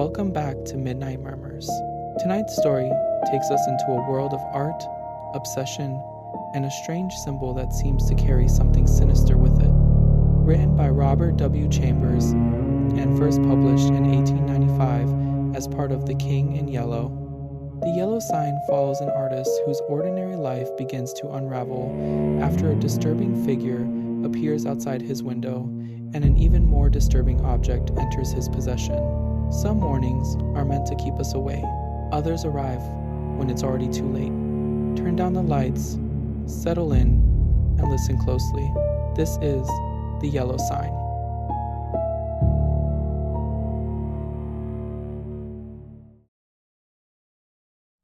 Welcome back to Midnight Murmurs. Tonight's story takes us into a world of art, obsession, and a strange symbol that seems to carry something sinister with it. Written by Robert W. Chambers and first published in 1895 as part of The King in Yellow, the yellow sign follows an artist whose ordinary life begins to unravel after a disturbing figure appears outside his window and an even more disturbing object enters his possession. Some warnings are meant to keep us away. Others arrive when it's already too late. Turn down the lights, settle in, and listen closely. This is the yellow sign.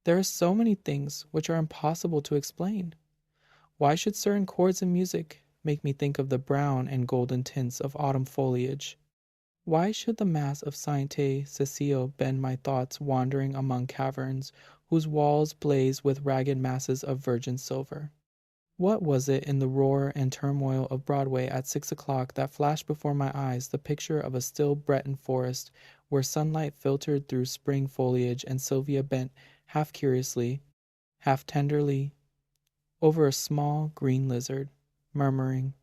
There are so many things which are impossible to explain. Why should certain chords in music make me think of the brown and golden tints of autumn foliage? Why should the mass of Sainte Cecile bend my thoughts wandering among caverns whose walls blaze with ragged masses of virgin silver? What was it in the roar and turmoil of Broadway at 6 o'clock that flashed before my eyes the picture of a still Breton forest where sunlight filtered through spring foliage and Sylvia bent half curiously, half tenderly, over a small green lizard, murmuring,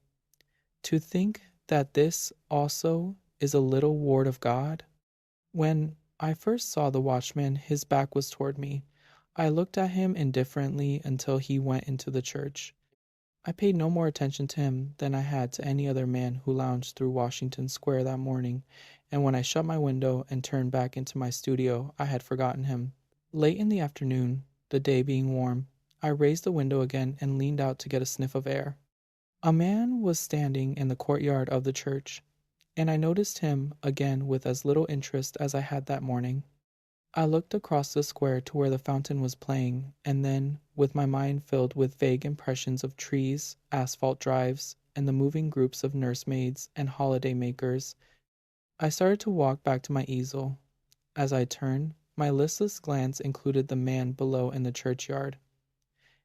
"To think that this also is a little ward of God?" When I first saw the watchman, his back was toward me. I looked at him indifferently until he went into the church. I paid no more attention to him than I had to any other man who lounged through Washington Square that morning, and when I shut my window and turned back into my studio, I had forgotten him. Late in the afternoon, the day being warm, I raised the window again and leaned out to get a sniff of air. A man was standing in the courtyard of the church, and I noticed him again with as little interest as I had that morning. I looked across the square to where the fountain was playing, and then, with my mind filled with vague impressions of trees, asphalt drives, and the moving groups of nursemaids and holiday makers, I started to walk back to my easel. As I turned, my listless glance included the man below in the churchyard.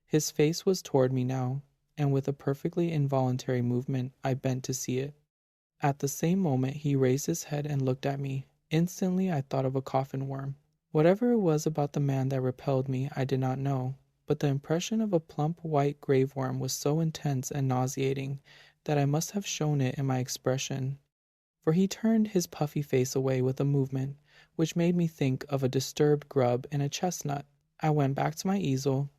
His face was toward me now, and with a perfectly involuntary movement, I bent to see it. At the same moment, he raised his head and looked at me. Instantly, I thought of a coffin worm. Whatever it was about the man that repelled me, I did not know, but the impression of a plump white grave worm was so intense and nauseating that I must have shown it in my expression, for he turned his puffy face away with a movement which made me think of a disturbed grub in a chestnut. I went back to my easel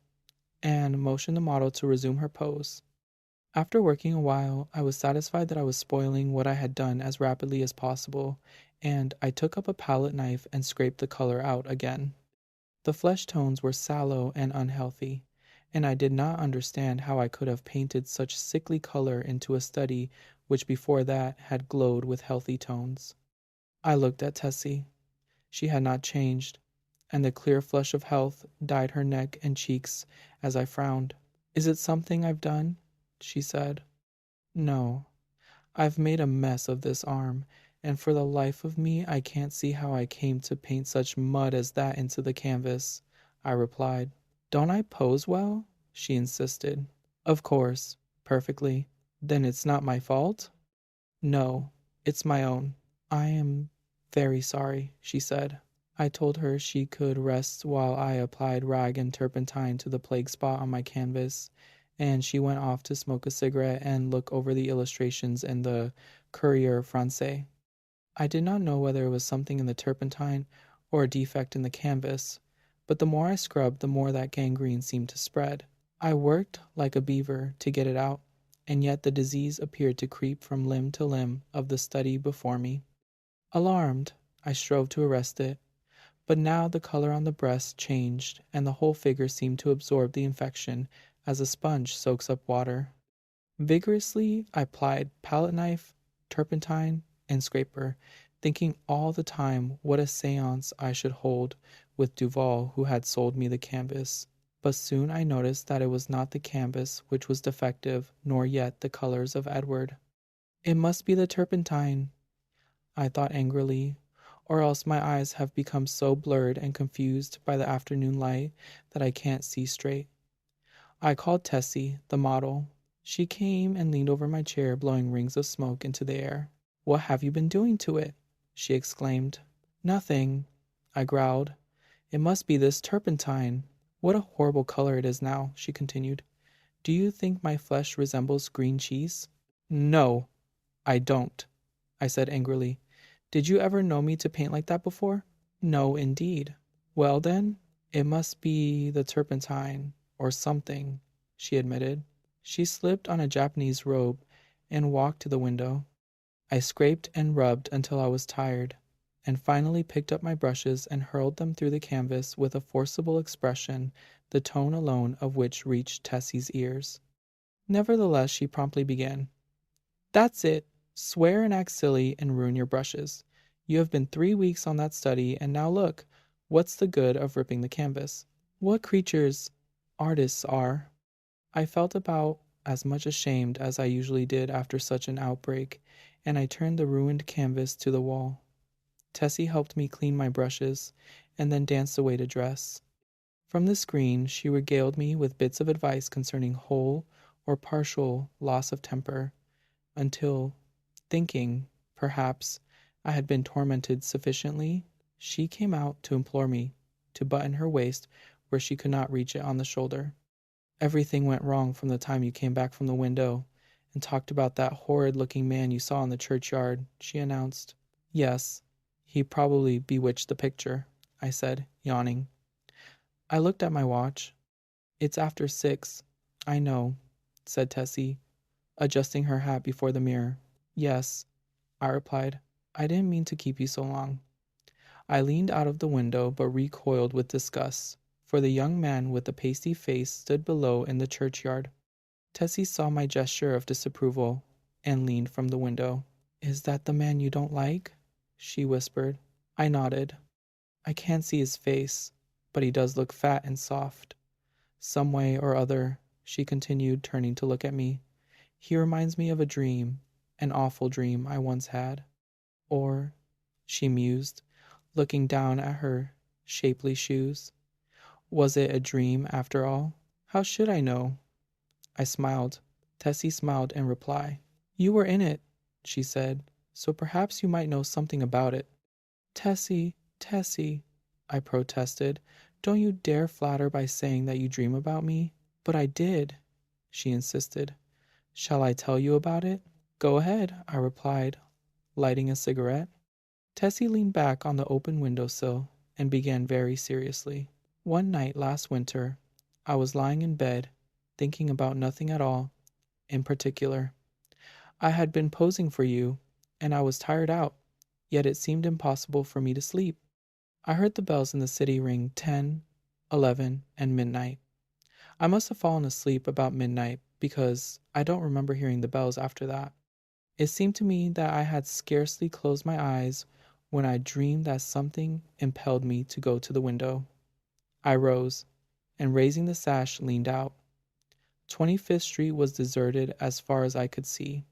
and motioned the model to resume her pose. After working a while, I was satisfied that I was spoiling what I had done as rapidly as possible, and I took up a palette knife and scraped the color out again. The flesh tones were sallow and unhealthy, and I did not understand how I could have painted such sickly color into a study which before that had glowed with healthy tones. I looked at Tessie. She had not changed, and the clear flush of health dyed her neck and cheeks as I frowned. "Is it something I've done?" she said. "No. I've made a mess of this arm, and for the life of me I can't see how I came to paint such mud as that into the canvas," I replied. "Don't I pose well?" she insisted. "Of course, perfectly. Then it's not my fault?" "No, it's my own. I am very sorry," she said. I told her she could rest while I applied rag and turpentine to the plague spot on my canvas, and she went off to smoke a cigarette and look over the illustrations in the Courrier Français. I did not know whether it was something in the turpentine or a defect in the canvas, but the more I scrubbed, the more that gangrene seemed to spread. I worked like a beaver to get it out, and yet the disease appeared to creep from limb to limb of the study before me. Alarmed, I strove to arrest it, but now the color on the breast changed, and the whole figure seemed to absorb the infection as a sponge soaks up water. Vigorously I plied palette knife, turpentine, and scraper, thinking all the time what a séance I should hold with Duval, who had sold me the canvas. But soon I noticed that it was not the canvas which was defective, nor yet the colors of Edward. "It must be the turpentine," I thought angrily, "or else my eyes have become so blurred and confused by the afternoon light that I can't see straight." I called Tessie, the model. She came and leaned over my chair, blowing rings of smoke into the air. "What have you been doing to it?" she exclaimed. "Nothing. I growled. It must be this turpentine. What a horrible color it is now, she continued. Do you think my flesh resembles green cheese? No, I don't, I said angrily. Did you ever know me to paint like that before? No, indeed. Well then, it must be the turpentine, or something, she admitted. She slipped on a Japanese robe and walked to the window. I scraped and rubbed until I was tired, and finally picked up my brushes and hurled them through the canvas with a forcible expression, the tone alone of which reached Tessie's ears. Nevertheless, she promptly began. That's it. Swear and act silly and ruin your brushes. You have been 3 weeks on that study, and now look, what's the good of ripping the canvas? What creatures artists are. I felt about as much ashamed as I usually did after such an outbreak, and I turned the ruined canvas to the wall. Tessie helped me clean my brushes, and then danced away to dress. From the screen, she regaled me with bits of advice concerning whole or partial loss of temper, until, thinking, perhaps, I had been tormented sufficiently, she came out to implore me to button her waist where she could not reach it on the shoulder. Everything went wrong from the time you came back from the window and talked about that horrid-looking man you saw in the churchyard, she announced. Yes, he probably bewitched the picture, I said, yawning. I looked at my watch. It's after 6. I know, said Tessie, adjusting her hat before the mirror. Yes, I replied. I didn't mean to keep you so long. I leaned out of the window but recoiled with disgust, for the young man with the pasty face stood below in the churchyard. Tessie saw my gesture of disapproval and leaned from the window. Is that the man you don't like? She whispered. I nodded. I can't see his face, but he does look fat and soft. Some way or other, she continued, turning to look at me, he reminds me of a dream, an awful dream I once had. Or, she mused, looking down at her shapely shoes, was it a dream after all? How should I know? I smiled. Tessie smiled in reply. You were in it, she said, so perhaps you might know something about it. Tessie, Tessie, I protested, don't you dare flatter by saying that you dream about me. But I did, she insisted. Shall I tell you about it? Go ahead, I replied, lighting a cigarette. Tessie leaned back on the open windowsill and began very seriously. One night last winter, I was lying in bed, thinking about nothing at all in particular. I had been posing for you, and I was tired out, yet it seemed impossible for me to sleep. I heard the bells in the city ring 10, 11, and midnight. I must have fallen asleep about midnight because I don't remember hearing the bells after that. It seemed to me that I had scarcely closed my eyes when I dreamed that something impelled me to go to the window. I rose, and raising the sash, leaned out. 25th Street was deserted as far as I could see.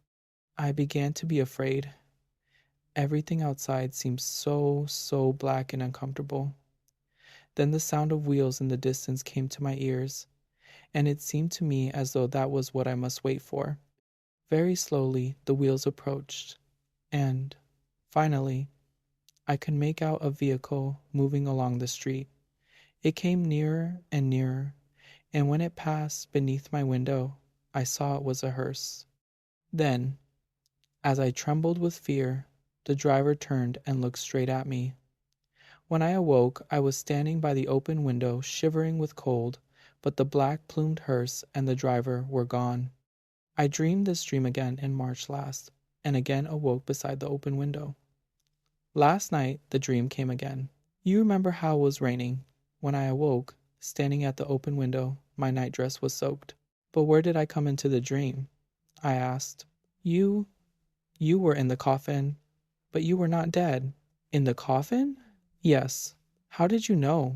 I began to be afraid. Everything outside seemed so black and uncomfortable. Then the sound of wheels in the distance came to my ears, and it seemed to me as though that was what I must wait for. Very slowly the wheels approached, and, finally, I could make out a vehicle moving along the street. It came nearer and nearer, and when it passed beneath my window, I saw it was a hearse. Then, as I trembled with fear, the driver turned and looked straight at me. When I awoke, I was standing by the open window, shivering with cold, but the black-plumed hearse and the driver were gone. I dreamed this dream again in March last, and again awoke beside the open window. Last night, the dream came again. You remember how it was raining. When I awoke, standing at the open window, my nightdress was soaked. But where did I come into the dream? I asked. You were in the coffin, but you were not dead. In the coffin? Yes. How did you know?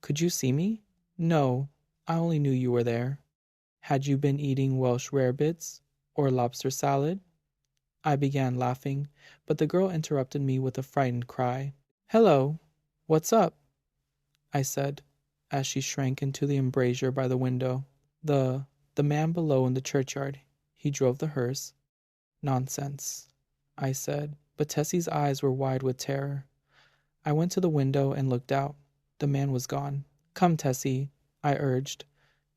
Could you see me? No, I only knew you were there. Had you been eating Welsh rarebits or lobster salad? I began laughing, but the girl interrupted me with a frightened cry. Hello, what's up? I said, as she shrank into the embrasure by the window. The man below in the churchyard. He drove the hearse. Nonsense, I said, but Tessie's eyes were wide with terror. I went to the window and looked out. The man was gone. Come, Tessie, I urged.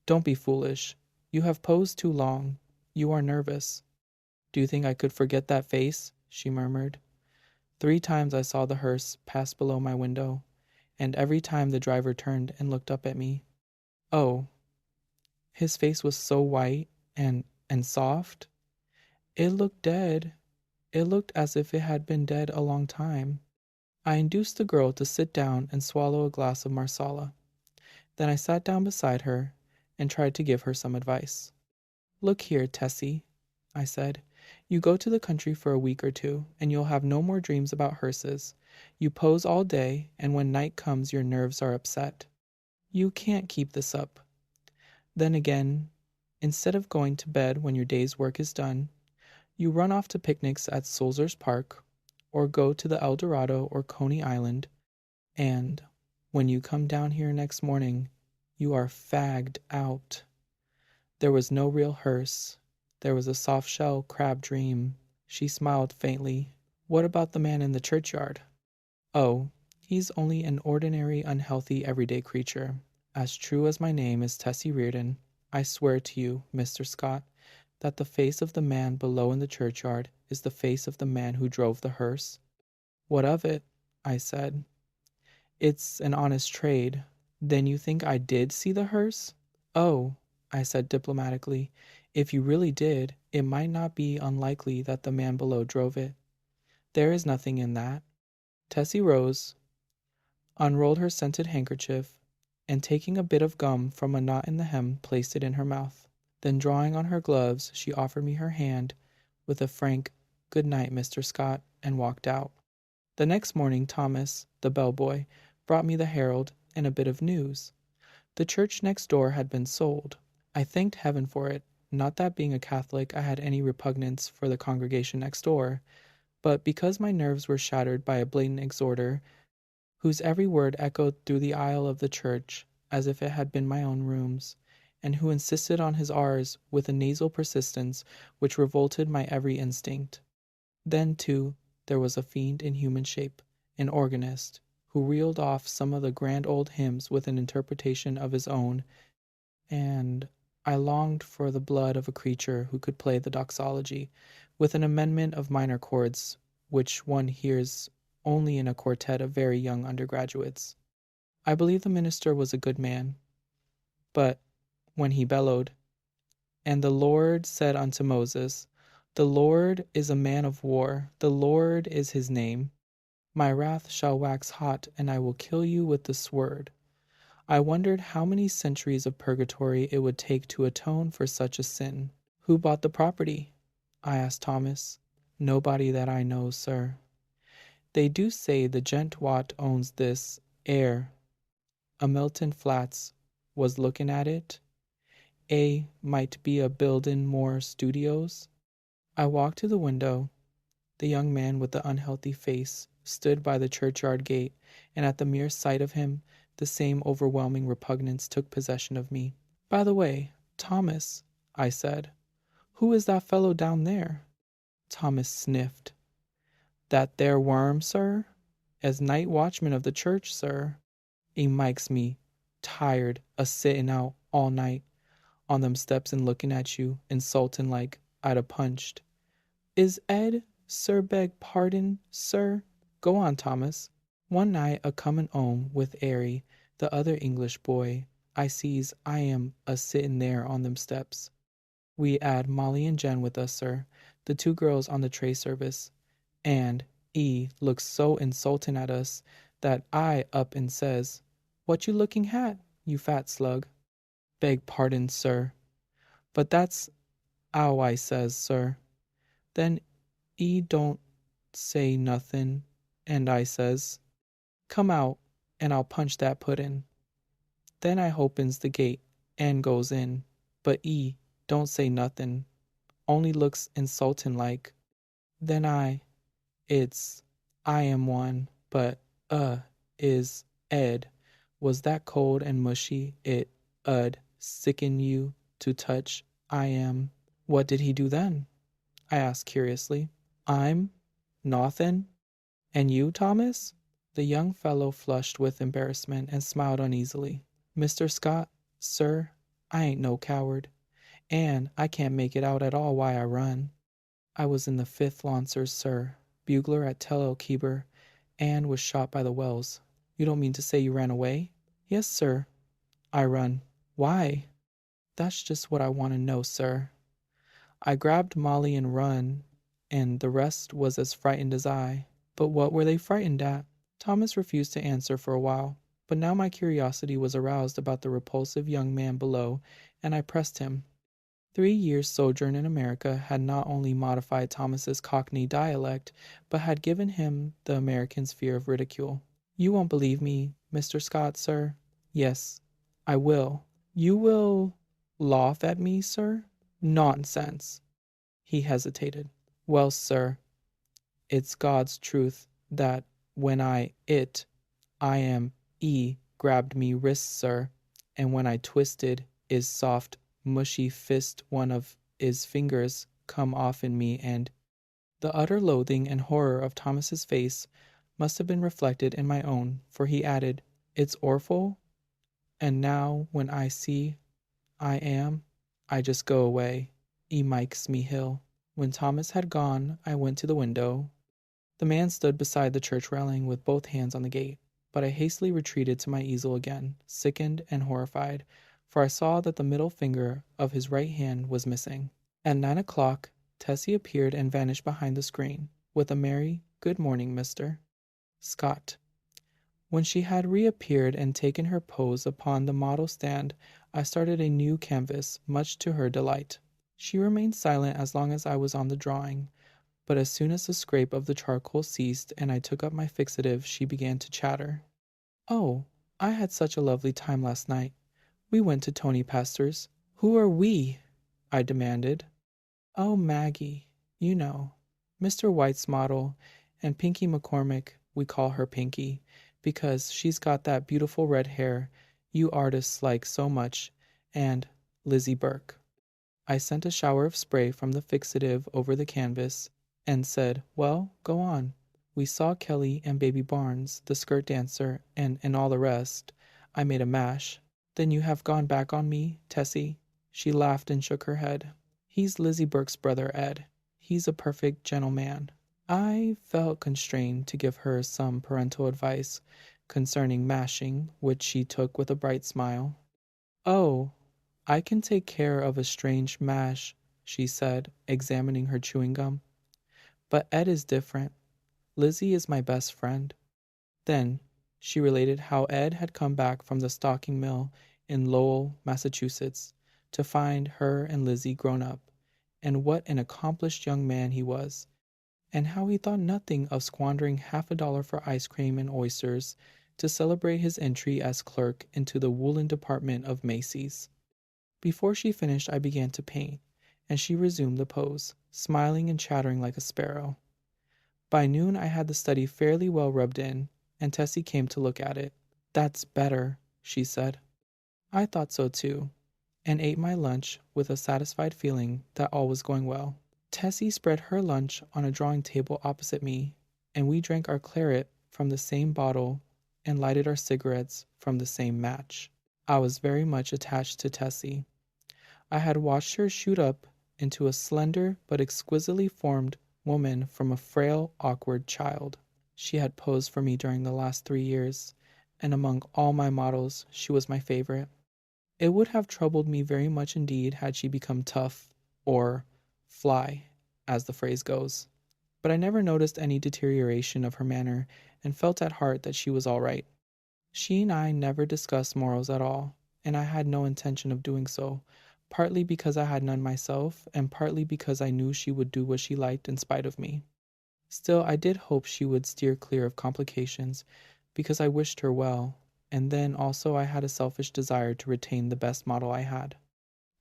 Don't be foolish. You have posed too long. You are nervous. Do you think I could forget that face? She murmured. 3 times I saw the hearse pass below my window, and every time the driver turned and looked up at me. Oh, his face was so white and soft. It looked dead. It looked as if it had been dead a long time. I induced the girl to sit down and swallow a glass of marsala. Then I sat down beside her and tried to give her some advice. Look here, Tessie, I said. You go to the country for a week or 2, and you'll have no more dreams about hearses. You pose all day, and when night comes your nerves are upset. You can't keep this up. Then again, instead of going to bed when your day's work is done, you run off to picnics at Sulzer's Park, or go to the El Dorado or Coney Island, and when you come down here next morning, you are fagged out. There was no real hearse. There was a soft-shell crab dream. She smiled faintly. What about the man in the churchyard? Oh, he's only an ordinary, unhealthy, everyday creature. As true as my name is Tessie Reardon, I swear to you, Mr. Scott, that the face of the man below in the churchyard is the face of the man who drove the hearse. What of it? I said. It's an honest trade. Then you think I did see the hearse? Oh, I said diplomatically, if you really did, it might not be unlikely that the man below drove it. There is nothing in that. Tessie rose, unrolled her scented handkerchief, and taking a bit of gum from a knot in the hem, placed it in her mouth. Then drawing on her gloves, she offered me her hand with a frank, "Good night, Mr. Scott," and walked out. The next morning Thomas, the bellboy, brought me the Herald and a bit of news. The church next door had been sold. I thanked heaven for it, not that being a Catholic I had any repugnance for the congregation next door, but because my nerves were shattered by a blatant exhorter, whose every word echoed through the aisle of the church as if it had been my own rooms, and who insisted on his R's with a nasal persistence which revolted my every instinct. Then, too, there was a fiend in human shape, an organist, who reeled off some of the grand old hymns with an interpretation of his own, and I longed for the blood of a creature who could play the doxology, with an amendment of minor chords, which one hears only in a quartet of very young undergraduates. I believe the minister was a good man, but when he bellowed, "And the Lord said unto Moses, the Lord is a man of war, the Lord is his name. My wrath shall wax hot, and I will kill you with the sword." I wondered how many centuries of purgatory it would take to atone for such a sin. Who bought the property? I asked Thomas. Nobody that I know, sir. They do say the gent wot owns this air, a Milton Flats, was looking at it. Might be a buildin' more studios. I walked to the window. The young man with the unhealthy face stood by the churchyard gate, and at the mere sight of him, the same overwhelming repugnance took possession of me. "By the way, Thomas," I said, "who is that fellow down there?" Thomas sniffed. "That there worm, sir? As night watchman of the church, sir. 'E makes me tired a-sittin' out all night on them steps and looking at you, insultin' like I'd a punched. Is Ed, sir, beg pardon, sir? Go on, Thomas." "One night a-comin' 'ome with 'Arry, the other English boy, I sees I am a-sittin' there on them steps. We 'ad Molly and Jen with us, sir, the 2 girls on the tray service, and 'e looks so insultin' at us that I up and says, 'What you looking hat, you fat slug?' 'Beg pardon, sir, but that's 'ow I says, sir. Then 'e don't say nothin', and I says, 'Come out, and I'll punch that puddin'.' Then I hopens the gate and goes in, but 'e don't say nothin', only looks insultin' like. Then I am one, but is Ed was that cold and mushy it 'ud sicken you to touch. I am." "What did he do then?" I asked curiously. "I'm nothin'. And you, Thomas?" The young fellow flushed with embarrassment and smiled uneasily. Mr. Scott, sir, I ain't no coward, and I can't make it out at all why I run. I was in the 5th Lancers, sir, bugler at Tel El Keber, and was shot by the Wells. You don't mean to say you ran away? Yes, sir, I run. Why? That's just what I want to know, sir. I grabbed Molly and run, and the rest was as frightened as I. But what were they frightened at? Thomas refused to answer for a while, but now my curiosity was aroused about the repulsive young man below, and I pressed him. 3 years' sojourn in America had not only modified Thomas's Cockney dialect, but had given him the American's fear of ridicule. You won't believe me, Mr. Scott, sir? Yes, I will. You will laugh at me, sir? Nonsense. He hesitated. Well, sir, it's God's truth that when I am grabbed me wrist, sir, and when I twisted is soft, mushy fist one of his fingers come off in me, and the utter loathing and horror of Thomas's face must have been reflected in my own, for he added, It's orful, and now when I see I just go away. E mikes me hill. When Thomas had gone, I went to the window. The man stood beside the church railing with both hands on the gate, but I hastily retreated to my easel again, sickened and horrified, for I saw that the middle finger of his right hand was missing. At 9 o'clock, Tessie appeared and vanished behind the screen, with a merry, "Good morning, Mr. Scott." When she had reappeared and taken her pose upon the model stand, I started a new canvas, much to her delight. She remained silent as long as I was on the drawing, but as soon as the scrape of the charcoal ceased and I took up my fixative, she began to chatter. "Oh, I had such a lovely time last night. We went to Tony Pastor's." "Who are we?" I demanded. "Oh, Maggie, you know, Mr. White's model, and Pinky McCormick, we call her Pinky, because she's got that beautiful red hair you artists like so much, and Lizzie Burke." I sent a shower of spray from the fixative over the canvas, and said, "Well, go on." "We saw Kelly and Baby Barnes, the skirt dancer, and all the rest." I made a mash. "Then you have gone back on me, Tessie?" She laughed and shook her head. "He's Lizzie Burke's brother, Ed. He's a perfect gentleman." I felt constrained to give her some parental advice concerning mashing, which she took with a bright smile. "Oh, I can take care of a strange mash," she said, examining her chewing gum. "But Ed is different. Lizzie is my best friend." Then she related how Ed had come back from the stocking mill in Lowell, Massachusetts, to find her and Lizzie grown up, and what an accomplished young man he was, and how he thought nothing of squandering $50 for ice cream and oysters to celebrate his entry as clerk into the woolen department of Macy's. Before she finished, I began to paint, and she resumed the pose, smiling and chattering like a sparrow. By noon I had the study fairly well rubbed in, and Tessie came to look at it. "That's better," she said. I thought so too, and ate my lunch with a satisfied feeling that all was going well. Tessie spread her lunch on a drawing table opposite me, and we drank our claret from the same bottle and lighted our cigarettes from the same match. I was very much attached to Tessie. I had watched her shoot up into a slender but exquisitely formed woman from a frail, awkward child. She had posed for me during the last 3 years, and among all my models, she was my favorite. It would have troubled me very much indeed had she become tough, or fly, as the phrase goes. But I never noticed any deterioration of her manner, and felt at heart that she was all right. She and I never discussed morals at all, and I had no intention of doing so, partly because I had none myself, and partly because I knew she would do what she liked in spite of me. Still, I did hope she would steer clear of complications, because I wished her well, and then also I had a selfish desire to retain the best model I had.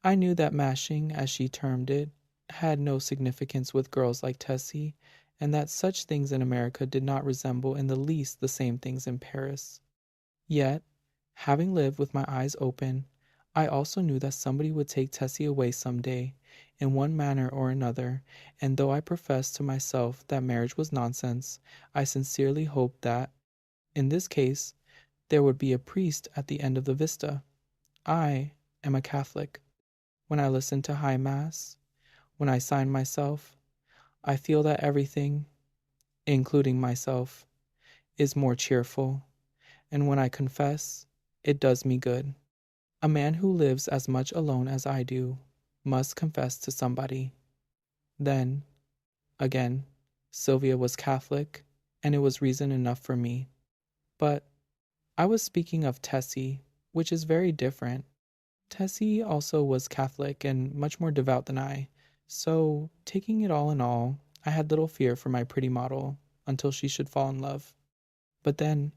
I knew that mashing, as she termed it, had no significance with girls like Tessie, and that such things in America did not resemble in the least the same things in Paris. Yet, having lived with my eyes open, I also knew that somebody would take Tessie away some day, in one manner or another, and though I professed to myself that marriage was nonsense, I sincerely hoped that, In this case, there would be a priest at the end of the vista. I am a Catholic. When I listen to High Mass, when I sign myself, I feel that everything, including myself, is more cheerful, and when I confess, it does me good. A man who lives as much alone as I do must confess to somebody. Then, again, Sylvia was Catholic, and it was reason enough for me. But I was speaking of Tessie, which is very different. Tessie also was Catholic and much more devout than I, so, taking it all in all, I had little fear for my pretty model until she should fall in love. But then,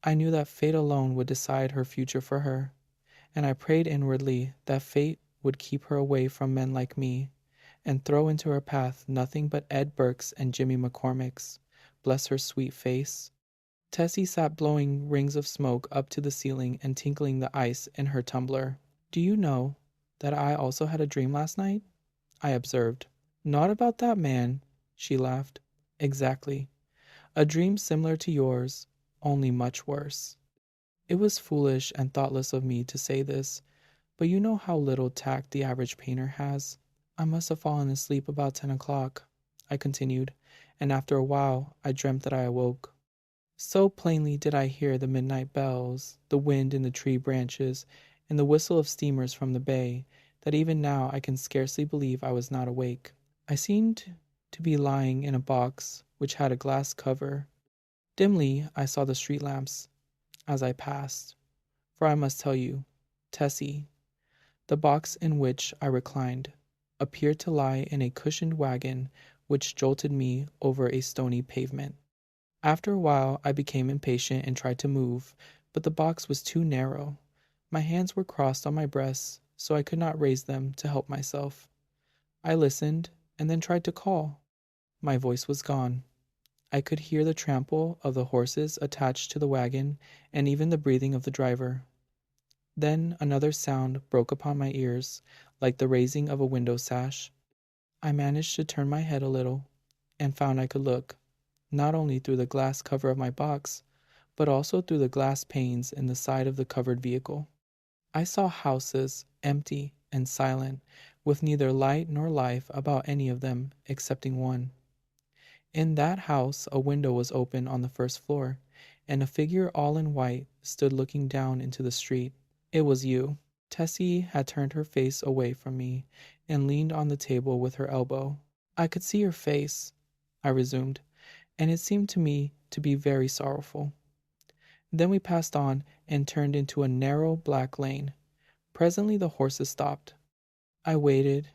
I knew that fate alone would decide her future for her, and I prayed inwardly that fate would keep her away from men like me, and throw into her path nothing but Ed Burke's and Jimmy McCormick's, bless her sweet face. Tessie sat blowing rings of smoke up to the ceiling and tinkling the ice in her tumbler. Do you know that I also had a dream last night? I observed. Not about that man, she laughed. Exactly. A dream similar to yours, only much worse. It was foolish and thoughtless of me to say this, but you know how little tact the average painter has. I must have fallen asleep about 10 o'clock, I continued, and after a while I dreamt that I awoke. So plainly did I hear the midnight bells, the wind in the tree branches, and the whistle of steamers from the bay, that even now I can scarcely believe I was not awake. I seemed to be lying in a box which had a glass cover. Dimly I saw the street lamps as I passed, for I must tell you, Tessie, the box in which I reclined, appeared to lie in a cushioned wagon which jolted me over a stony pavement. After a while I became impatient and tried to move, but the box was too narrow. My hands were crossed on my breasts, so I could not raise them to help myself. I listened, and then tried to call. My voice was gone. I could hear the trample of the horses attached to the wagon, and even the breathing of the driver. Then another sound broke upon my ears, like the raising of a window sash. I managed to turn my head a little, and found I could look, not only through the glass cover of my box, but also through the glass panes in the side of the covered vehicle. I saw houses, empty and silent, with neither light nor life about any of them excepting one. In that house a window was open on the first floor, and a figure all in white stood looking down into the street. It was you. Tessie had turned her face away from me and leaned on the table with her elbow. I could see your face, I resumed, and it seemed to me to be very sorrowful. Then we passed on and turned into a narrow black lane. Presently the horses stopped. I waited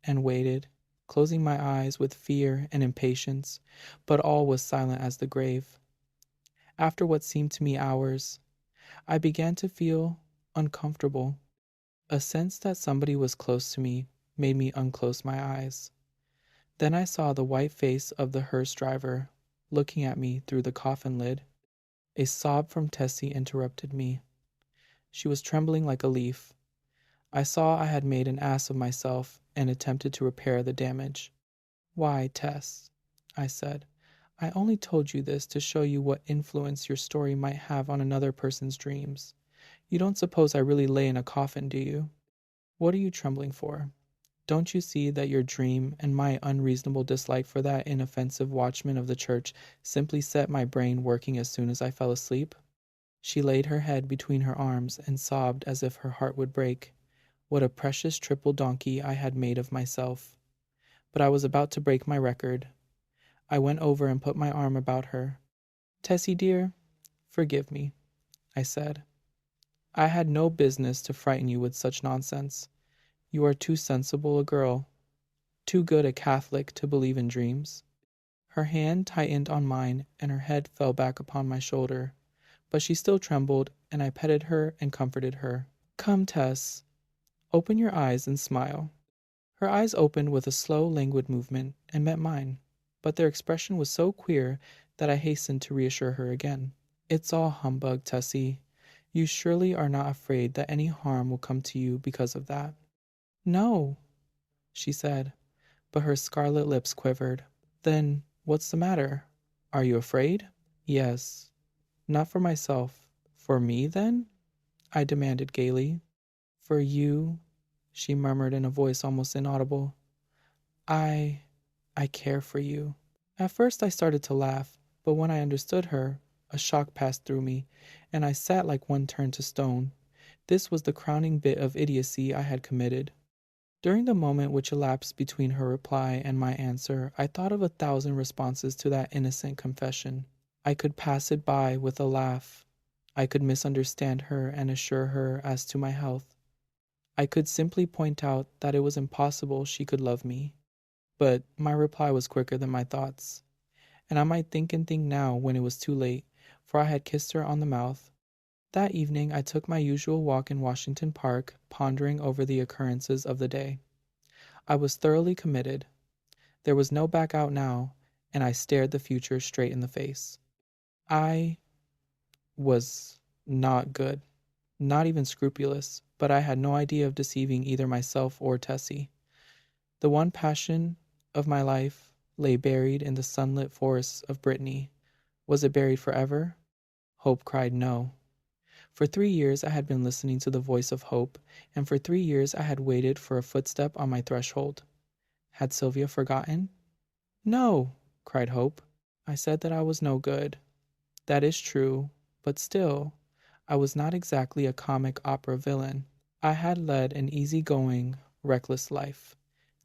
and waited, closing my eyes with fear and impatience, but all was silent as the grave. After what seemed to me hours, I began to feel uncomfortable. A sense that somebody was close to me made me unclose my eyes. Then I saw the white face of the hearse driver looking at me through the coffin lid. A sob from Tessie interrupted me. She was trembling like a leaf. I saw I had made an ass of myself and attempted to repair the damage. Why, Tess, I said, I only told you this to show you what influence your story might have on another person's dreams. You don't suppose I really lay in a coffin, do you? What are you trembling for? Don't you see that your dream and my unreasonable dislike for that inoffensive watchman of the church simply set my brain working as soon as I fell asleep? She laid her head between her arms and sobbed as if her heart would break. What a precious triple donkey I had made of myself. But I was about to break my record. I went over and put my arm about her. Tessie, dear, forgive me, I said. I had no business to frighten you with such nonsense. You are too sensible a girl, too good a Catholic to believe in dreams. Her hand tightened on mine, and her head fell back upon my shoulder. But she still trembled, and I petted her and comforted her. Come, Tess, open your eyes and smile. Her eyes opened with a slow, languid movement and met mine, but their expression was so queer that I hastened to reassure her again. It's all humbug, Tessie. You surely are not afraid that any harm will come to you because of that. No, she said, but her scarlet lips quivered. Then what's the matter? Are you afraid? Yes, Not for myself. For me, then? I demanded gaily. For you, she murmured in a voice almost inaudible. I I care for you. At first I started to laugh, but when I understood her, a shock passed through me, and I sat like one turned to stone. This was the crowning bit of idiocy I had committed. During the moment which elapsed between her reply and my answer, I thought of 1,000 responses to that innocent confession. I could pass it by with a laugh. I could misunderstand her and assure her as to my health. I could simply point out that it was impossible she could love me. But my reply was quicker than my thoughts, and I might think and think now when it was too late, for I had kissed her on the mouth. That evening I took my usual walk in Washington Park, pondering over the occurrences of the day. I was thoroughly committed. There was no back out now, and I stared the future straight in the face. I was not good, not even scrupulous, but I had no idea of deceiving either myself or Tessie. The one passion of my life lay buried in the sunlit forests of Brittany. Was it buried forever? Hope cried no. For 3 years I had been listening to the voice of hope, and for 3 years I had waited for a footstep on my threshold. Had Sylvia forgotten? No, cried hope. I said that I was no good. That is true, but still, I was not exactly a comic opera villain. I had led an easy-going, reckless life,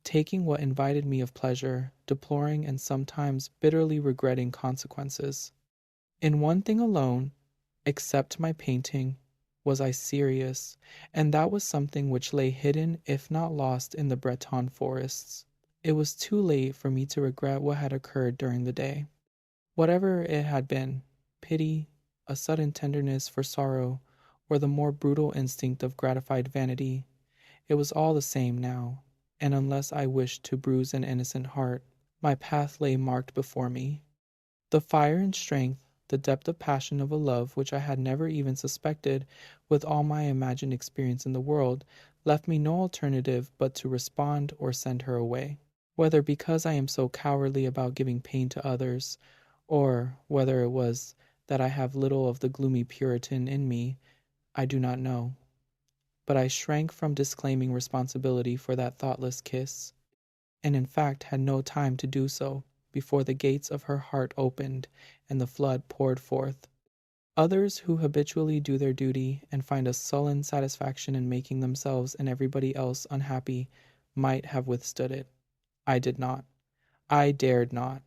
taking what invited me of pleasure, deploring and sometimes bitterly regretting consequences. In one thing alone, except my painting, was I serious, and that was something which lay hidden if not lost in the Breton forests. It was too late for me to regret what had occurred during the day. Whatever it had been, pity, a sudden tenderness for sorrow, or the more brutal instinct of gratified vanity, it was all the same now, and unless I wished to bruise an innocent heart, my path lay marked before me. The fire and strength, the depth of passion of a love which I had never even suspected, with all my imagined experience in the world, left me no alternative but to respond or send her away. Whether because I am so cowardly about giving pain to others, or whether it was that I have little of the gloomy Puritan in me, I do not know. But I shrank from disclaiming responsibility for that thoughtless kiss, and in fact had no time to do so before the gates of her heart opened and the flood poured forth. Others who habitually do their duty and find a sullen satisfaction in making themselves and everybody else unhappy might have withstood it. I did not. I dared not.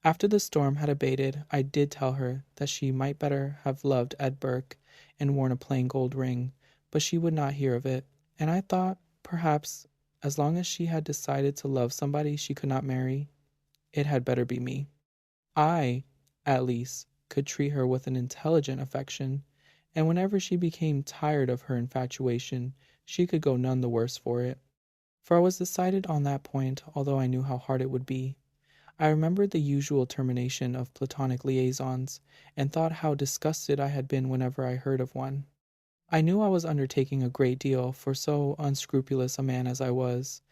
After the storm had abated, I did tell her that she might better have loved Ed Burke and worn a plain gold ring, but she would not hear of it, and I thought, perhaps, as long as she had decided to love somebody she could not marry, it had better be me. I, at least, could treat her with an intelligent affection, and whenever she became tired of her infatuation, she could go none the worse for it. For I was decided on that point, although I knew how hard it would be. I remembered the usual termination of platonic liaisons, and thought how disgusted I had been whenever I heard of one. I knew I was undertaking a great deal for so unscrupulous a man as I was,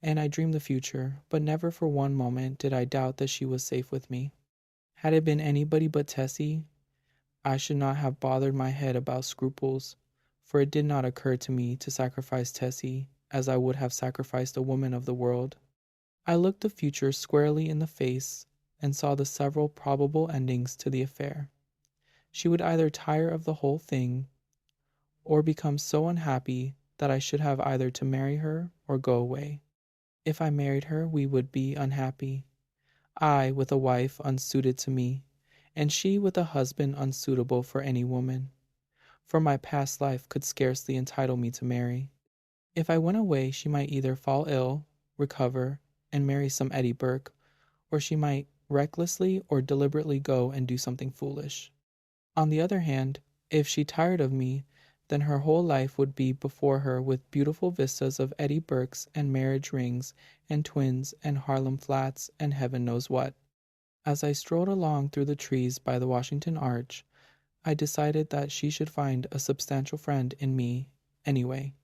and I dreamed the future, but never for one moment did I doubt that she was safe with me. Had it been anybody but Tessie, I should not have bothered my head about scruples, for it did not occur to me to sacrifice Tessie as I would have sacrificed a woman of the world. I looked the future squarely in the face and saw the several probable endings to the affair. She would either tire of the whole thing, or become so unhappy that I should have either to marry her or go away. If I married her, we would be unhappy, I with a wife unsuited to me, and she with a husband unsuitable for any woman, for my past life could scarcely entitle me to marry. If I went away, she might either fall ill, recover, and marry some Eddie Burke, or she might recklessly or deliberately go and do something foolish. On the other hand, if she tired of me, then her whole life would be before her with beautiful vistas of Eddie Burkes and marriage rings and twins and Harlem flats and heaven knows what. As I strolled along through the trees by the Washington Arch, I decided that she should find a substantial friend in me anyway,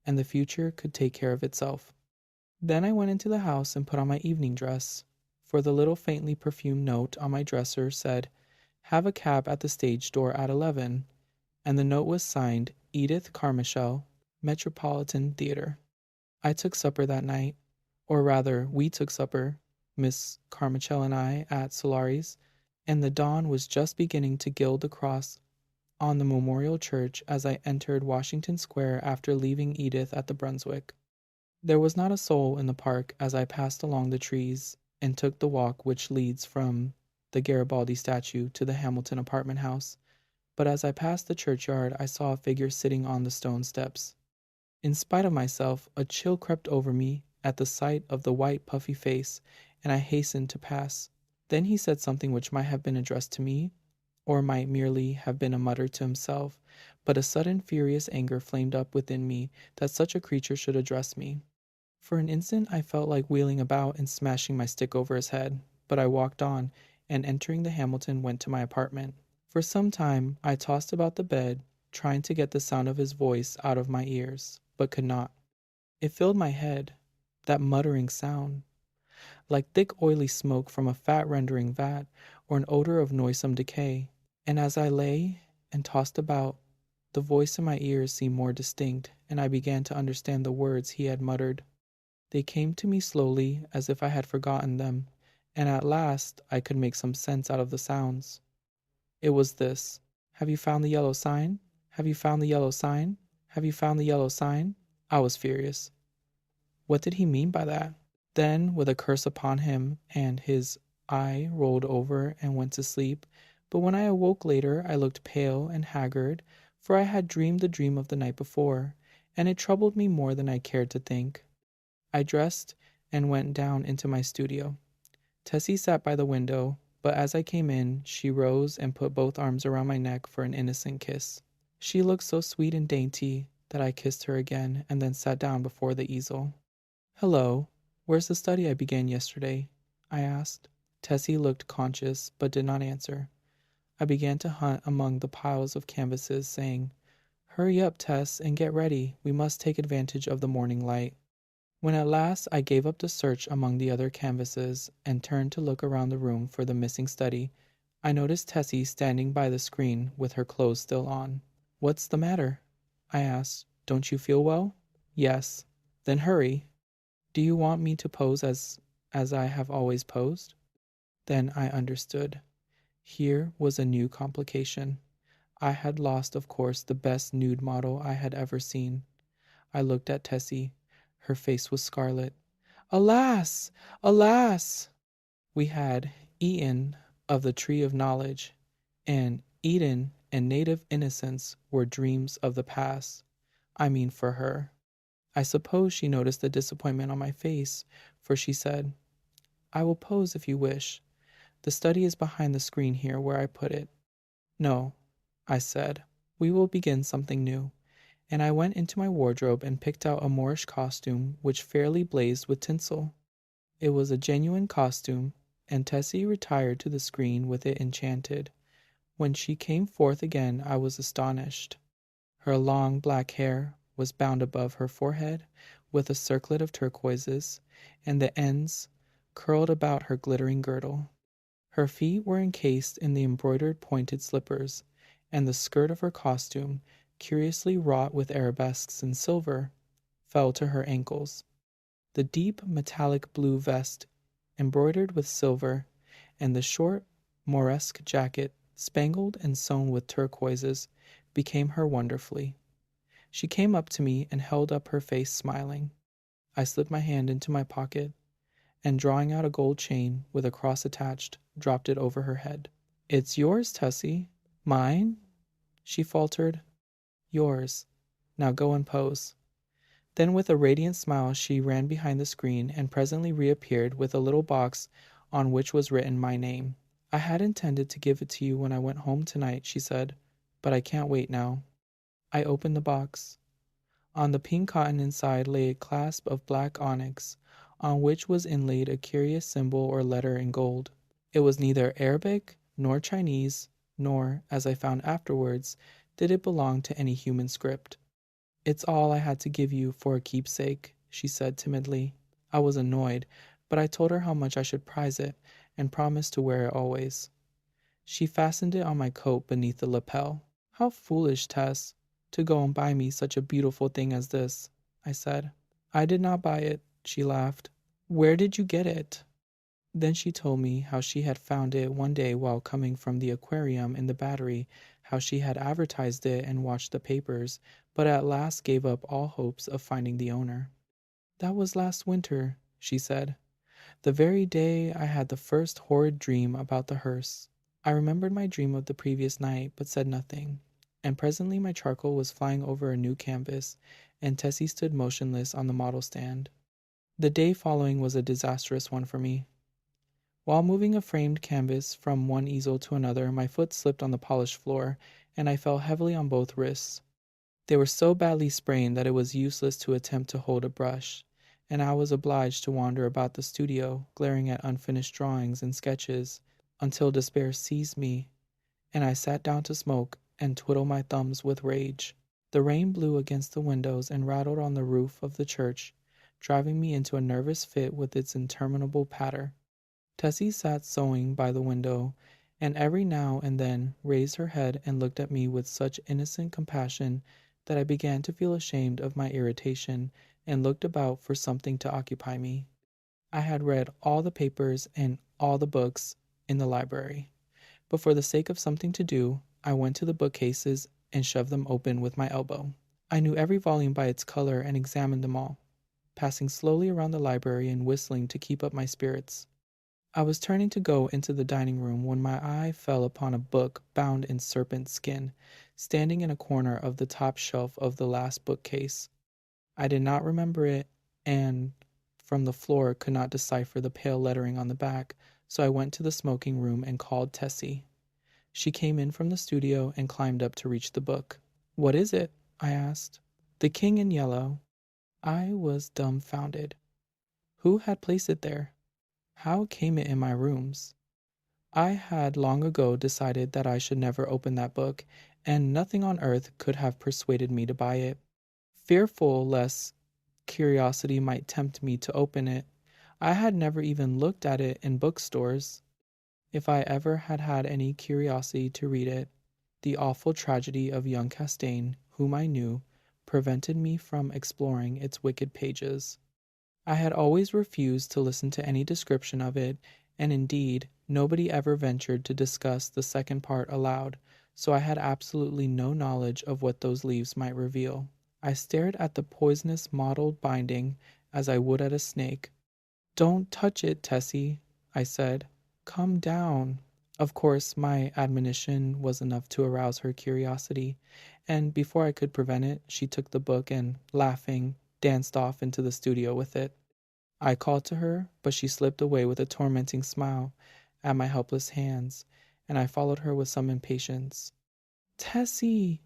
and the future could take care of itself. Then I went into the house and put on my evening dress, for the little faintly perfumed note on my dresser said, Have a cab at the stage door at 11. And the note was signed Edith Carmichael, Metropolitan Theater. I took supper that night, or rather, we took supper, Miss Carmichael and I, at Solari's, and the dawn was just beginning to gild the cross on the memorial church as I entered Washington Square after leaving Edith at the Brunswick. There was not a soul in the park as I passed along the trees and took the walk which leads from the Garibaldi statue to the Hamilton apartment house, but as I passed the churchyard I saw a figure sitting on the stone steps. In spite of myself, a chill crept over me at the sight of the white puffy face, and I hastened to pass. Then he said something which might have been addressed to me, or might merely have been a mutter to himself, but a sudden furious anger flamed up within me that such a creature should address me. For an instant I felt like wheeling about and smashing my stick over his head, but I walked on, and entering the Hamilton went to my apartment. For some time I tossed about the bed, trying to get the sound of his voice out of my ears, but could not. It filled my head, that muttering sound, like thick oily smoke from a fat rendering vat, or an odor of noisome decay. And as I lay and tossed about, the voice in my ears seemed more distinct, and I began to understand the words he had muttered. They came to me slowly, as if I had forgotten them, and at last I could make some sense out of the sounds. It was this: "Have you found the yellow sign? Have you found the yellow sign? Have you found the yellow sign?" I was furious. What did he mean by that? Then, with a curse upon him and his I rolled over and went to sleep, but when I awoke later I looked pale and haggard, for I had dreamed the dream of the night before, and it troubled me more than I cared to think. I dressed and went down into my studio. Tessie sat by the window, but as I came in, she rose and put both arms around my neck for an innocent kiss. She looked so sweet and dainty that I kissed her again and then sat down before the easel. "Hello, where's the study I began yesterday?" I asked. Tessie looked conscious, but did not answer. I began to hunt among the piles of canvases, saying, "Hurry up, Tess, and get ready. We must take advantage of the morning light." When at last I gave up the search among the other canvases and turned to look around the room for the missing study, I noticed Tessie standing by the screen with her clothes still on. "What's the matter?" I asked. "Don't you feel well?" "Yes." "Then hurry." "Do you want me to pose as I have always posed?" Then I understood. Here was a new complication. I had lost, of course, the best nude model I had ever seen. I looked at Tessie. Her face was scarlet. "Alas! Alas!" We had eaten of the tree of knowledge, and Eden and native innocence were dreams of the past. I mean for her. I suppose she noticed the disappointment on my face, for she said, "I will pose if you wish. The study is behind the screen here where I put it." "No," I said, "we will begin something new." And I went into my wardrobe and picked out a Moorish costume which fairly blazed with tinsel. It was a genuine costume, and Tessie retired to the screen with it enchanted. When she came forth again I was astonished. Her long black hair was bound above her forehead with a circlet of turquoises, and the ends curled about her glittering girdle. Her feet were encased in the embroidered pointed slippers, and the skirt of her costume, curiously wrought with arabesques in silver, fell to her ankles. The deep metallic blue vest, embroidered with silver, and the short Moresque jacket, spangled and sewn with turquoises, became her wonderfully. She came up to me and held up her face smiling. I slipped my hand into my pocket, and drawing out a gold chain with a cross attached, dropped it over her head. "It's yours, Tessie." "Mine?" she faltered. "Yours. Now go and pose." Then with a radiant smile she ran behind the screen and presently reappeared with a little box on which was written my name. "I had intended to give it to you when I went home tonight," she said, "but I can't wait now." I opened the box. On the pink cotton inside lay a clasp of black onyx, on which was inlaid a curious symbol or letter in gold. It was neither Arabic nor Chinese, nor, as I found afterwards, did it belong to any human script. "It's all I had to give you for a keepsake," she said timidly. I was annoyed, but I told her how much I should prize it, and promised to wear it always. She fastened it on my coat beneath the lapel. How foolish, Tess, to go and buy me such a beautiful thing as this, I said. I did not buy it, she laughed. Where did you get it? Then she told me how she had found it one day while coming from the aquarium in the Battery, how she had advertised it and watched the papers, but at last gave up all hopes of finding the owner. That was last winter, she said, the very day I had the first horrid dream about the hearse. I remembered my dream of the previous night, but said nothing, and presently my charcoal was flying over a new canvas, and Tessie stood motionless on the model stand. The day following was a disastrous one for me. While moving a framed canvas from one easel to another, my foot slipped on the polished floor, and I fell heavily on both wrists. They were so badly sprained that it was useless to attempt to hold a brush, and I was obliged to wander about the studio, glaring at unfinished drawings and sketches, until despair seized me, and I sat down to smoke and twiddle my thumbs with rage. The rain blew against the windows and rattled on the roof of the church, driving me into a nervous fit with its interminable patter. Tessie sat sewing by the window, and every now and then raised her head and looked at me with such innocent compassion that I began to feel ashamed of my irritation and looked about for something to occupy me. I had read all the papers and all the books in the library, but for the sake of something to do, I went to the bookcases and shoved them open with my elbow. I knew every volume by its color and examined them all, passing slowly around the library and whistling to keep up my spirits. I was turning to go into the dining room when my eye fell upon a book bound in serpent skin, standing in a corner of the top shelf of the last bookcase. I did not remember it, and from the floor could not decipher the pale lettering on the back, so I went to the smoking room and called Tessie. She came in from the studio and climbed up to reach the book. What is it? I asked. The King in Yellow. I was dumbfounded. Who had placed it there? How came it in my rooms? I had long ago decided that I should never open that book, and nothing on earth could have persuaded me to buy it. Fearful lest curiosity might tempt me to open it, I had never even looked at it in bookstores. If I ever had had any curiosity to read it, the awful tragedy of young Castaigne, whom I knew, prevented me from exploring its wicked pages. I had always refused to listen to any description of it, and indeed, nobody ever ventured to discuss the second part aloud, so I had absolutely no knowledge of what those leaves might reveal. I stared at the poisonous mottled binding as I would at a snake. Don't touch it, Tessie, I said. Come down. Of course, my admonition was enough to arouse her curiosity, and before I could prevent it, she took the book and, laughing, danced off into the studio with it. I called to her, but she slipped away with a tormenting smile at my helpless hands, and I followed her with some impatience. Tessie,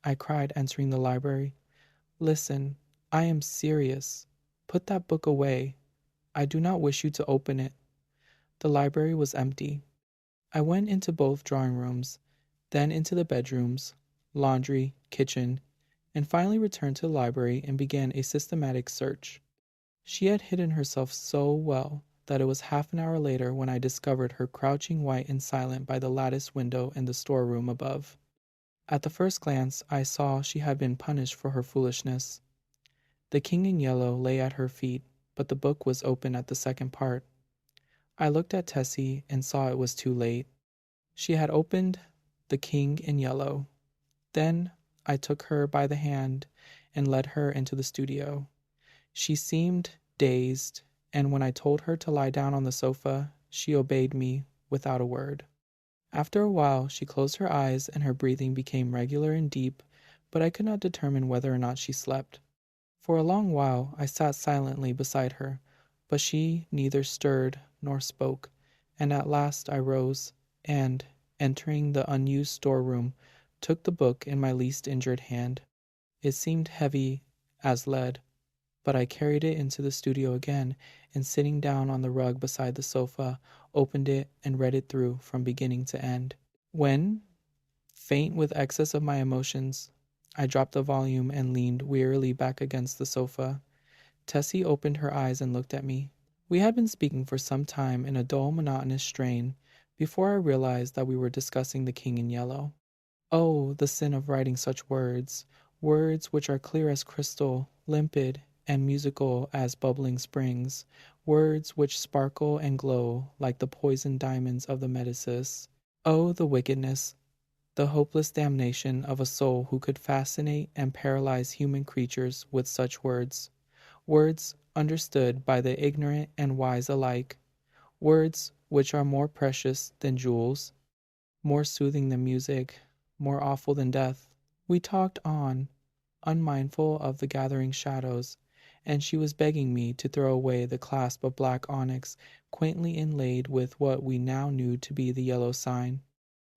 I cried, entering the library. Listen, I am serious. Put that book away. I do not wish you to open it. The library was empty. I went into both drawing rooms, then into the bedrooms, laundry, kitchen, and finally returned to the library and began a systematic search. She had hidden herself so well that it was half an hour later when I discovered her crouching white and silent by the lattice window in the storeroom above. At the first glance, I saw she had been punished for her foolishness. The King in Yellow lay at her feet, but the book was open at the second part. I looked at Tessie and saw it was too late. She had opened The King in Yellow. Then I took her by the hand and led her into the studio. She seemed dazed, and when I told her to lie down on the sofa, she obeyed me without a word. After a while, she closed her eyes and her breathing became regular and deep, but I could not determine whether or not she slept. For a long while I sat silently beside her, but she neither stirred nor spoke, and at last I rose, and, entering the unused storeroom, took the book in my least injured hand. It seemed heavy as lead, but I carried it into the studio again, and sitting down on the rug beside the sofa, opened it and read it through from beginning to end. When, faint with excess of my emotions, I dropped the volume and leaned wearily back against the sofa, Tessie opened her eyes and looked at me. We had been speaking for some time in a dull, monotonous strain, before I realized that we were discussing the king in yellow. Oh, the sin of writing such words, words which are clear as crystal, limpid and musical as bubbling springs, words which sparkle and glow like the poisoned diamonds of the Medicis. Oh, the wickedness, the hopeless damnation of a soul who could fascinate and paralyze human creatures with such words, words understood by the ignorant and wise alike, words which are more precious than jewels, more soothing than music, more awful than death. We talked on, unmindful of the gathering shadows, and she was begging me to throw away the clasp of black onyx quaintly inlaid with what we now knew to be the yellow sign.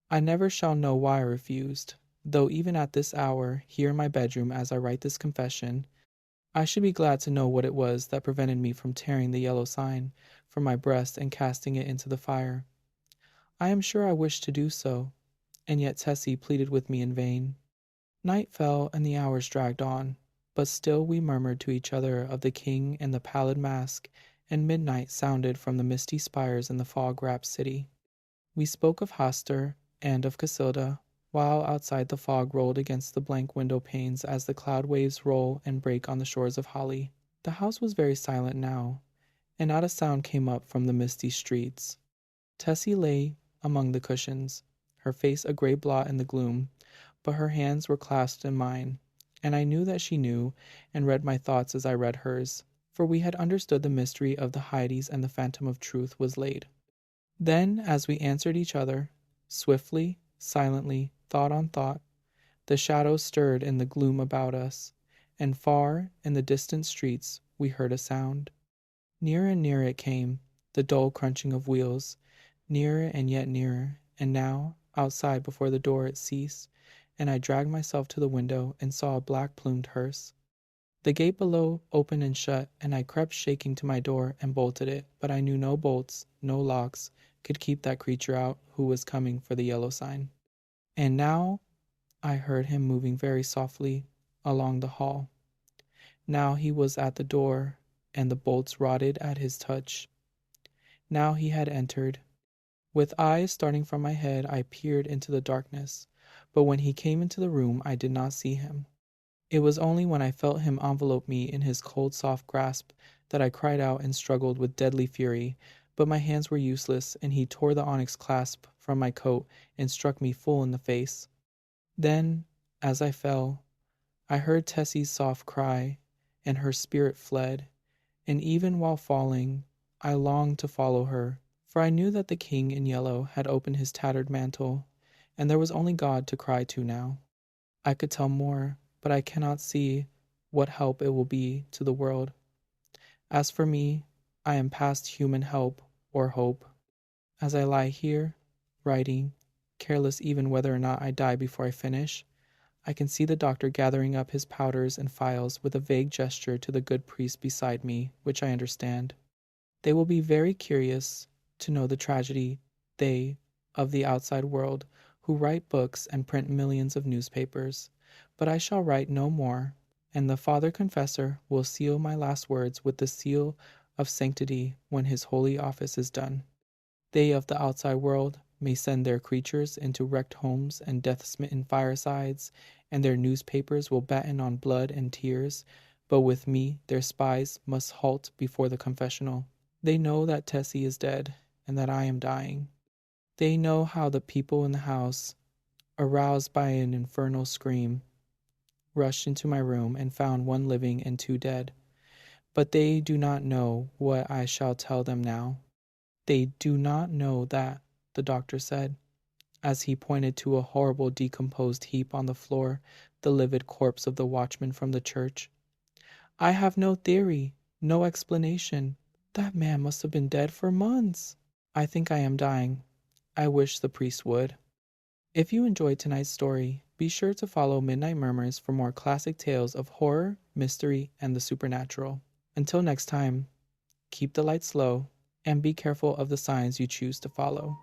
I never shall know why I refused, though even at this hour, here in my bedroom as I write this confession, I should be glad to know what it was that prevented me from tearing the yellow sign from my breast and casting it into the fire. I am sure I wished to do so, and yet Tessie pleaded with me in vain. Night fell and the hours dragged on, but still we murmured to each other of the king and the pallid mask, and midnight sounded from the misty spires in the fog-wrapped city. We spoke of Hastur and of Casilda, while outside the fog rolled against the blank window panes as the cloud waves roll and break on the shores of Holly. The house was very silent now, and not a sound came up from the misty streets. Tessie lay among the cushions, her face a gray blot in the gloom, but her hands were clasped in mine, and I knew that she knew and read my thoughts as I read hers, for we had understood the mystery of the Hyades and the phantom of truth was laid. Then, as we answered each other, swiftly, silently, thought on thought, the shadows stirred in the gloom about us, and far in the distant streets we heard a sound. Nearer and nearer it came, the dull crunching of wheels, nearer and yet nearer, and now, outside before the door it ceased, and I dragged myself to the window and saw a black-plumed hearse. The gate below opened and shut, and I crept shaking to my door and bolted it, but I knew no bolts, no locks, could keep that creature out who was coming for the yellow sign. And now I heard him moving very softly along the hall. Now he was at the door, and the bolts rotted at his touch. Now he had entered. With eyes starting from my head, I peered into the darkness, but when he came into the room, I did not see him. It was only when I felt him envelope me in his cold, soft grasp that I cried out and struggled with deadly fury, but my hands were useless, and he tore the onyx clasp from my coat and struck me full in the face. Then, as I fell, I heard Tessie's soft cry, and her spirit fled, and even while falling, I longed to follow her, for I knew that the king in yellow had opened his tattered mantle, and there was only God to cry to now. I could tell more, but I cannot see what help it will be to the world. As for me, I am past human help or hope. As I lie here, writing, careless even whether or not I die before I finish, I can see the doctor gathering up his powders and phials with a vague gesture to the good priest beside me, which I understand. They will be very curious to know the tragedy, they, of the outside world, who write books and print millions of newspapers. But I shall write no more, and the Father Confessor will seal my last words with the seal of sanctity when his holy office is done. They of the outside world may send their creatures into wrecked homes and death-smitten firesides, and their newspapers will batten on blood and tears, but with me their spies must halt before the confessional. They know that Tessie is dead, and that I am dying. They know how the people in the house, aroused by an infernal scream, rushed into my room and found one living and two dead. But they do not know what I shall tell them now. They do not know that, the doctor said, as he pointed to a horrible decomposed heap on the floor, the livid corpse of the watchman from the church. I have no theory, no explanation. That man must have been dead for months. I think I am dying. I wish the priest would. If you enjoyed tonight's story, be sure to follow Midnight Murmurs for more classic tales of horror, mystery, and the supernatural. Until next time, keep the lights low and be careful of the signs you choose to follow.